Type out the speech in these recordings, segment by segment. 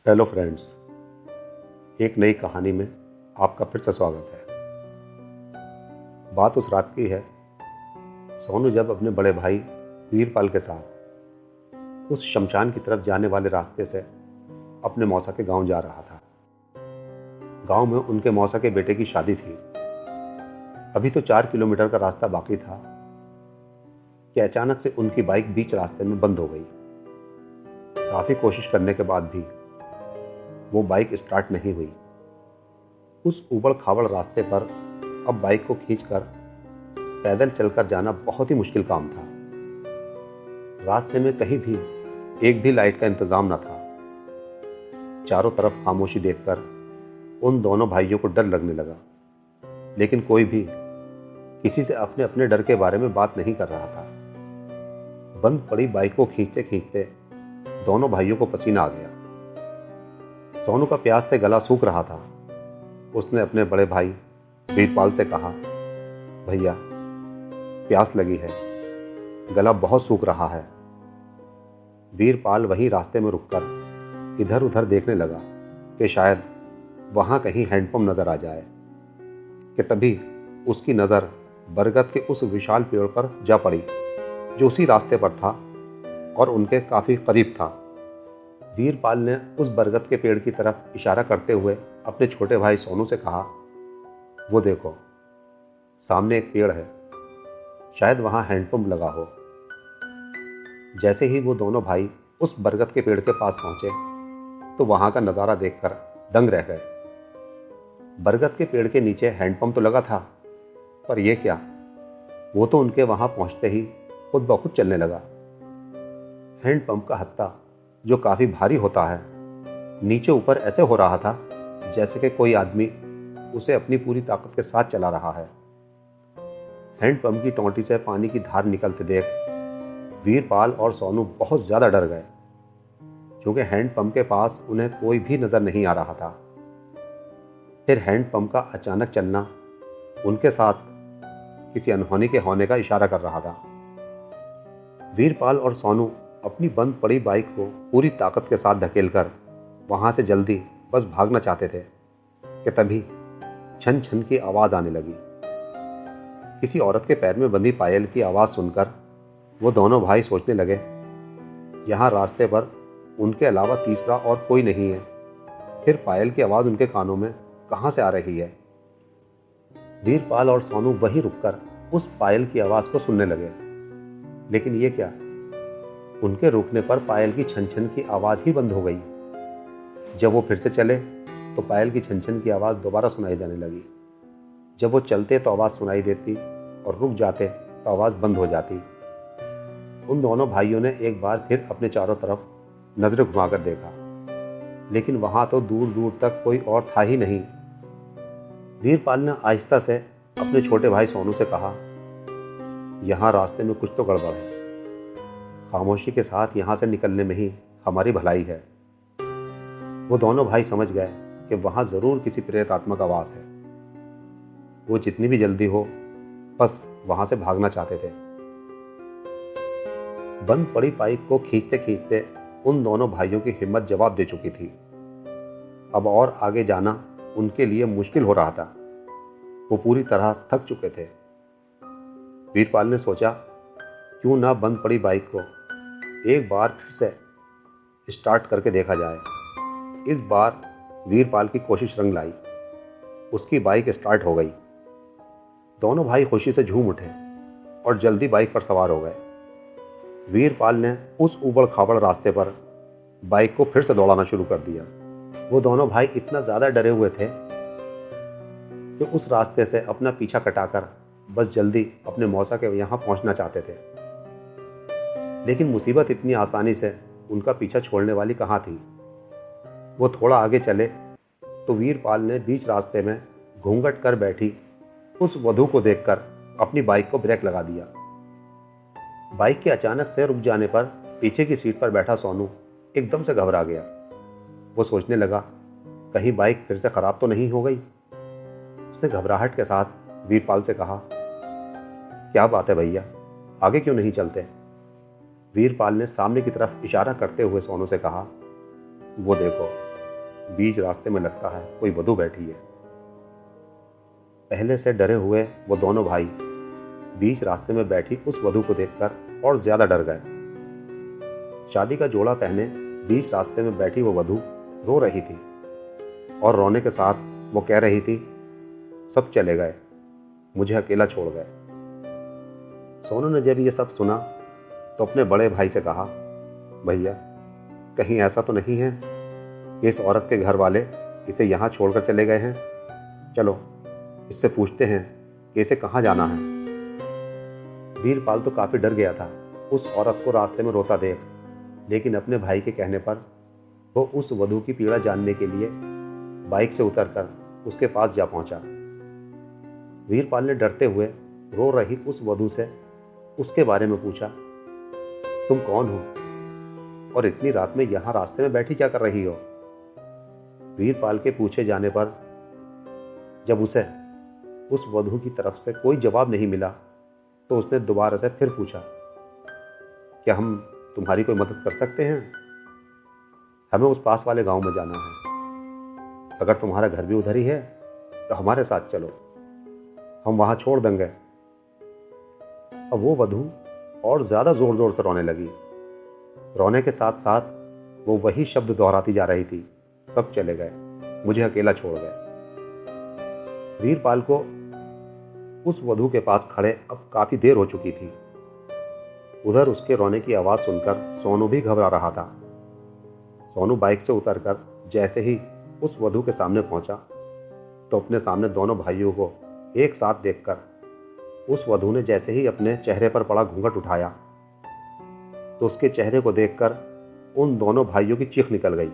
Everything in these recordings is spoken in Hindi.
हेलो फ्रेंड्स, एक नई कहानी में आपका फिर से स्वागत है। बात उस रात की है। सोनू जब अपने बड़े भाई वीरपाल के साथ उस शमशान की तरफ जाने वाले रास्ते से अपने मौसा के गांव जा रहा था। गांव में उनके मौसा के बेटे की शादी थी। अभी तो 4 किलोमीटर का रास्ता बाकी था कि अचानक से उनकी बाइक बीच रास्ते में बंद हो गई। काफ़ी कोशिश करने के बाद भी वो बाइक स्टार्ट नहीं हुई। उस उबड़ खाबड़ रास्ते पर अब बाइक को खींचकर पैदल चलकर जाना बहुत ही मुश्किल काम था। रास्ते में कहीं भी एक भी लाइट का इंतजाम न था। चारों तरफ खामोशी देखकर उन दोनों भाइयों को डर लगने लगा, लेकिन कोई भी किसी से अपने अपने डर के बारे में बात नहीं कर रहा था। बंद पड़ी बाइक को खींचते खींचते दोनों भाइयों को पसीना आ गया। सोनू का प्यास से गला सूख रहा था। उसने अपने बड़े भाई वीरपाल से कहा, भैया प्यास लगी है, गला बहुत सूख रहा है। वीरपाल वहीं रास्ते में रुककर इधर उधर देखने लगा कि शायद वहां कहीं हैंडपंप नजर आ जाए कि तभी उसकी नज़र बरगद के उस विशाल पेड़ पर जा पड़ी जो उसी रास्ते पर था और उनके काफ़ी करीब था। वीरपाल ने उस बरगद के पेड़ की तरफ इशारा करते हुए अपने छोटे भाई सोनू से कहा, वो देखो सामने एक पेड़ है, शायद वहाँ हैंडपंप लगा हो। जैसे ही वो दोनों भाई उस बरगद के पेड़ के पास पहुंचे तो वहाँ का नज़ारा देखकर दंग रह गए। बरगद के पेड़ के नीचे हैंडपंप तो लगा था, पर यह क्या, वो तो उनके वहाँ पहुँचते ही खुद ब खुद चलने लगा। हैंडपंप का हत्था जो काफ़ी भारी होता है, नीचे ऊपर ऐसे हो रहा था जैसे कि कोई आदमी उसे अपनी पूरी ताकत के साथ चला रहा है। हैंडपंप की टोंटी से पानी की धार निकलते देख वीरपाल और सोनू बहुत ज़्यादा डर गए, क्योंकि हैंडपंप के पास उन्हें कोई भी नज़र नहीं आ रहा था। फिर हैंडपंप का अचानक चलना उनके साथ किसी अनहोनी के होने का इशारा कर रहा था। वीरपाल और सोनू अपनी बंद पड़ी बाइक को पूरी ताकत के साथ धकेलकर वहां से जल्दी बस भागना चाहते थे कि तभी छन छन की आवाज़ आने लगी। किसी औरत के पैर में बंधी पायल की आवाज़ सुनकर वो दोनों भाई सोचने लगे, यहाँ रास्ते पर उनके अलावा तीसरा और कोई नहीं है। फिर पायल की आवाज़ उनके कानों में कहाँ से आ रही है। वीरपाल और सोनू वहीं रुककर उस पायल की आवाज़ को सुनने लगे, लेकिन ये क्या, उनके रुकने पर पायल की छन छन की आवाज़ ही बंद हो गई। जब वो फिर से चले तो पायल की छन छन की आवाज़ दोबारा सुनाई देने लगी। जब वो चलते तो आवाज़ सुनाई देती और रुक जाते तो आवाज़ बंद हो जाती। उन दोनों भाइयों ने एक बार फिर अपने चारों तरफ नज़रें घुमाकर देखा, लेकिन वहाँ तो दूर दूर तक कोई और था ही नहीं। वीरपाल ने आहिस्ता से अपने छोटे भाई सोनू से कहा, यहाँ रास्ते में कुछ तो गड़बड़ है। खामोशी के साथ यहाँ से निकलने में ही हमारी भलाई है। वो दोनों भाई समझ गए कि वहाँ ज़रूर किसी प्रेतात्मक आवास है। वो जितनी भी जल्दी हो बस वहाँ से भागना चाहते थे। बंद पड़ी बाइक को खींचते खींचते उन दोनों भाइयों की हिम्मत जवाब दे चुकी थी। अब और आगे जाना उनके लिए मुश्किल हो रहा था। वो पूरी तरह थक चुके थे। वीरपाल ने सोचा, क्यों ना बंद पड़ी बाइक को एक बार फिर से स्टार्ट करके देखा जाए। इस बार वीरपाल की कोशिश रंग लाई। उसकी बाइक स्टार्ट हो गई। दोनों भाई खुशी से झूम उठे और जल्दी बाइक पर सवार हो गए। वीरपाल ने उस उबड़ खाबड़ रास्ते पर बाइक को फिर से दौड़ाना शुरू कर दिया। वो दोनों भाई इतना ज़्यादा डरे हुए थे कि उस रास्ते से अपना पीछा कटाकर बस जल्दी अपने मौसा के यहाँ पहुँचना चाहते थे। लेकिन मुसीबत इतनी आसानी से उनका पीछा छोड़ने वाली कहाँ थी। वो थोड़ा आगे चले तो वीरपाल ने बीच रास्ते में घूंघट कर बैठी उस वधू को देखकर अपनी बाइक को ब्रेक लगा दिया। बाइक के अचानक से रुक जाने पर पीछे की सीट पर बैठा सोनू एकदम से घबरा गया। वो सोचने लगा, कहीं बाइक फिर से खराब तो नहीं हो गई। उसने घबराहट के साथ वीरपाल से कहा, क्या बात है भैया, आगे क्यों नहीं चलते। वीरपाल ने सामने की तरफ इशारा करते हुए सोनू से कहा, वो देखो बीच रास्ते में लगता है कोई वधू बैठी है। पहले से डरे हुए वो दोनों भाई बीच रास्ते में बैठी उस वधू को देखकर और ज्यादा डर गए। शादी का जोड़ा पहने बीच रास्ते में बैठी वो वधू रो रही थी और रोने के साथ वो कह रही थी, सब चले गए, मुझे अकेला छोड़ गए। सोनू ने जब ये सब सुना तो अपने बड़े भाई से कहा, भैया कहीं ऐसा तो नहीं है कि इस औरत के घर वाले इसे यहाँ छोड़कर चले गए हैं? चलो इससे पूछते हैं कि इसे कहाँ जाना है। वीरपाल तो काफी डर गया था उस औरत को रास्ते में रोता देख, लेकिन अपने भाई के कहने पर वो उस वधू की पीड़ा जानने के लिए बाइक से उतरकर उसके पास जा पहुंचा। वीरपाल ने डरते हुए रो रही उस वधू से उसके बारे में पूछा, तुम कौन हो और इतनी रात में यहां रास्ते में बैठी क्या कर रही हो? वीरपाल के पूछे जाने पर जब उसे उस वधू की तरफ से कोई जवाब नहीं मिला तो उसने दोबारा से फिर पूछा, क्या हम तुम्हारी कोई मदद कर सकते हैं? हमें उस पास वाले गांव में जाना है। अगर तुम्हारा घर भी उधर ही है तो हमारे साथ चलो, हम वहां छोड़ देंगे। अब वो वधू और ज्यादा जोर जोर से रोने लगी। रोने के साथ साथ वो वही शब्द दोहराती जा रही थी, सब चले गए, मुझे अकेला छोड़ गए। वीरपाल को उस वधू के पास खड़े अब काफी देर हो चुकी थी। उधर उसके रोने की आवाज सुनकर सोनू भी घबरा रहा था। सोनू बाइक से उतरकर जैसे ही उस वधू के सामने पहुंचा तो अपने सामने दोनों भाइयों को एक साथ देखकर उस वधू ने जैसे ही अपने चेहरे पर पड़ा घूंघट उठाया तो उसके चेहरे को देखकर उन दोनों भाइयों की चीख निकल गई,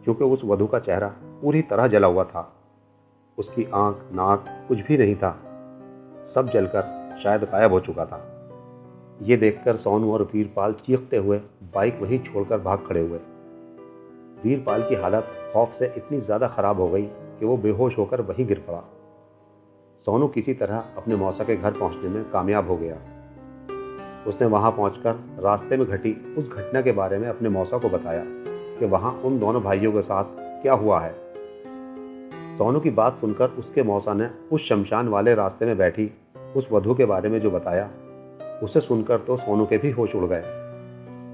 क्योंकि उस वधू का चेहरा पूरी तरह जला हुआ था। उसकी आंख नाक कुछ भी नहीं था, सब जलकर शायद गायब हो चुका था। ये देखकर सोनू और वीरपाल चीखते हुए बाइक वहीं छोड़कर भाग खड़े हुए। वीरपाल की हालत खौफ से इतनी ज्यादा खराब हो गई कि वो बेहोश होकर वहीं गिर पड़ा। सोनू किसी तरह अपने मौसा के घर पहुंचने में कामयाब हो गया। उसने वहां पहुंचकर रास्ते में घटी उस घटना के बारे में अपने मौसा को बताया कि वहां उन दोनों भाइयों के साथ क्या हुआ है। सोनू की बात सुनकर उसके मौसा ने उस शमशान वाले रास्ते में बैठी उस वधू के बारे में जो बताया, उसे सुनकर तो सोनू के भी होश उड़ गए।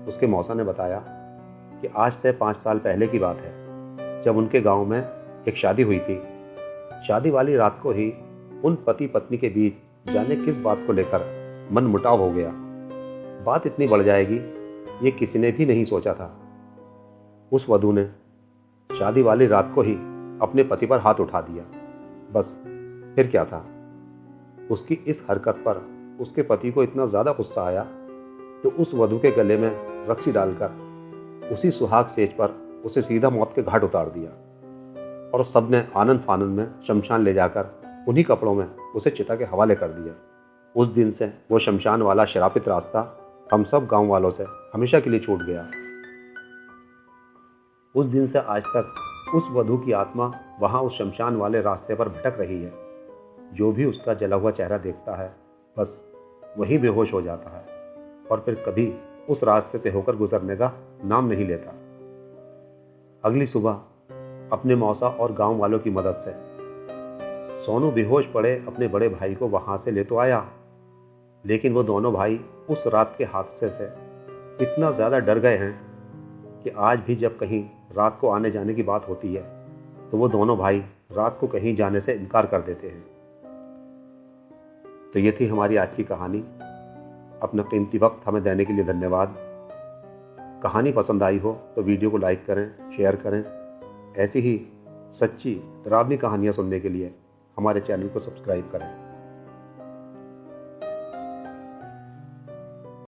उसके मौसा ने बताया कि आज से 5 साल पहले की बात है, जब उनके गांव में एक शादी हुई थी। शादी वाली रात को ही उन पति पत्नी के बीच जाने किस बात को लेकर मनमुटाव हो गया। बात इतनी बढ़ जाएगी ये किसी ने भी नहीं सोचा था। उस वधू ने शादी वाली रात को ही अपने पति पर हाथ उठा दिया। बस फिर क्या था, उसकी इस हरकत पर उसके पति को इतना ज्यादा गुस्सा आया तो उस वधू के गले में रस्सी डालकर उसी सुहाग सेज पर उसे सीधा मौत के घाट उतार दिया और सबने आनंद फानंद में शमशान ले जाकर उन्हीं कपड़ों में उसे चिता के हवाले कर दिया। उस दिन से वो शमशान वाला शरापित रास्ता हम सब गांव वालों से हमेशा के लिए छूट गया। उस दिन से आज तक उस वधू की आत्मा वहां उस शमशान वाले रास्ते पर भटक रही है। जो भी उसका जला हुआ चेहरा देखता है बस वही बेहोश हो जाता है और फिर कभी उस रास्ते से होकर गुजरने का नाम नहीं लेता। अगली सुबह अपने मौसा और गांव वालों की मदद से सोनू बेहोश पड़े अपने बड़े भाई को वहां से ले तो आया, लेकिन वो दोनों भाई उस रात के हादसे से इतना ज्यादा डर गए हैं कि आज भी जब कहीं रात को आने जाने की बात होती है तो वो दोनों भाई रात को कहीं जाने से इनकार कर देते हैं। तो ये थी हमारी आज की कहानी। अपना कीमती वक्त हमें देने के लिए धन्यवाद। कहानी पसंद आई हो तो वीडियो को लाइक करें, शेयर करें। ऐसी ही सच्ची डरावनी कहानियाँ सुनने के लिए हमारे चैनल को सब्सक्राइब करें।